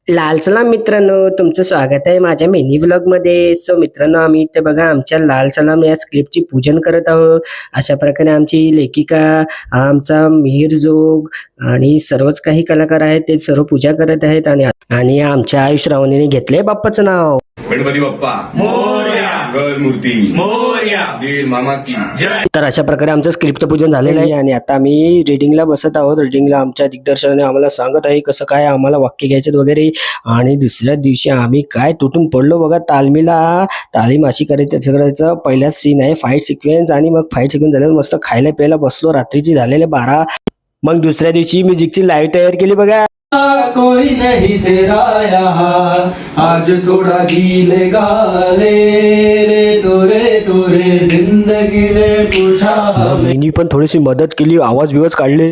लाल सलाम मित्रांनो, तुमचं स्वागत आहे माझ्या मिनी व्लॉगमध्ये. सो मित्रांनो, आम्ही इथे बघा आमच्या लाल सलाम या स्क्रिप्टची पूजन करत आहोत. अशा प्रकारे आमची लेखिका, आमचा मिहीर जोग आणि सर्वच काही कलाकार आहेत ते सर्व पूजा करत आहेत. आणि आमच्या आयुष रावणीने घेतले बाप्पाचं नाव. गणपती बाप्पा मोरया, गण मूर्ती मोरया, वीर मामा की जय. तर अशा प्रकारे आमचं स्क्रिप्टचं पूजन झालेलं आहे आणि आता आम्ही रिडिंगला बसत आहोत. रिडिंगला आमच्या दिग्दर्शनाने आम्हाला सांगत आहे कसं काय आम्हाला वाक्य घ्यायचे वगैरे. आणि दुसऱ्या दिवशी आम्ही काय तुटून पडलो बघा तालमीला. तालीम अशी करायचं. पहिला सीन आहे फाईट सिक्वेन्स आणि मग फाईट सिक्वेन्स झाल्यावर मस्त खायला प्यायला बसलो. रात्रीची झालेले 12. मग दुसऱ्या दिवशी म्युझिकची लाईव्ह तयार केली बघा. कोई नहीं तेरा यहाँ आज थोड़ा जी लेगा रे तोरे जिंदगी ने पूछा. मी पण थोडीशी मदत केली, आवाज बिवाज काढले.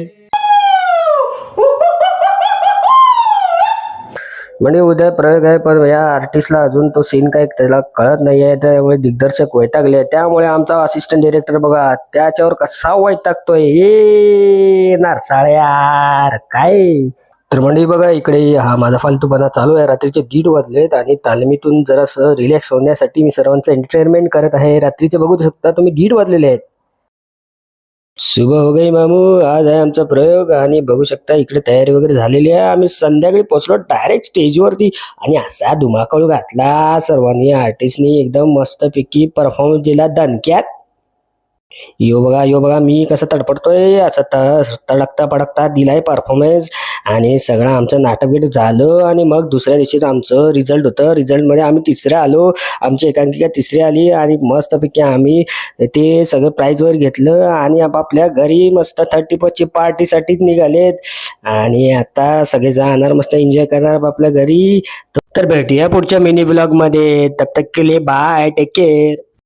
म्हणजे उद्या प्रयोग आहे पण या आर्टिस्टला अजून तो सीन काही त्याला कळत नाही आहे, त्यामुळे दिग्दर्शक वैतागले. त्यामुळे आमचा असिस्टंट डायरेक्टर बघा त्याच्यावर कसा वैतागतोय. हे नारसाळ्यार काय. तर म्हणजे बघा इकडे हा माझा फालतूपणा चालू आहे. रात्रीचे 1:30 वाजलेत आणि तालमीतून जरासं रिलॅक्स होण्यासाठी मी सर्वांचं एंटरटेनमेंट करत आहे. रात्रीचे बघू शकता तुम्ही 1:30 वाजलेले आहेत. सुबह हो गई मामू, आज आहे आमचा प्रयोग आणि बघू शकता इकडे तयारी वगैरे झालेली आहे. आम्ही संध्याकाळी पोहोचलो डायरेक्ट स्टेजवरती आणि असा धुमाकूळ घातला सर्वांनी. आर्टिस्टनी एकदम मस्तपैकी परफॉर्मन्स दिला दणक्यात. यो बघा मी कसं तडपडतोय. असं तडकता पडकता दिलाय परफॉर्मन्स आणि सगळं आमचं नाटक झालं. आणि मग दुसऱ्या दिवशीच आमचं रिझल्ट होतं. रिझल्टमध्ये आम्ही तिसऱ्या आलो. आमची एकांकिका तिसरी आली आणि मस्तपैकी आम्ही ते सगळं प्राईज वर घेतलं आणि आपापल्या घरी मस्त 31ची पार्टीसाठीच निघालेत. आणि आता सगळे जाणार मस्त एन्जॉय करणार आपल्या घरी. तर भेटूया पुढच्या मिनी व्लॉग मध्ये. तब तक के लिए बाय, टेक केअर.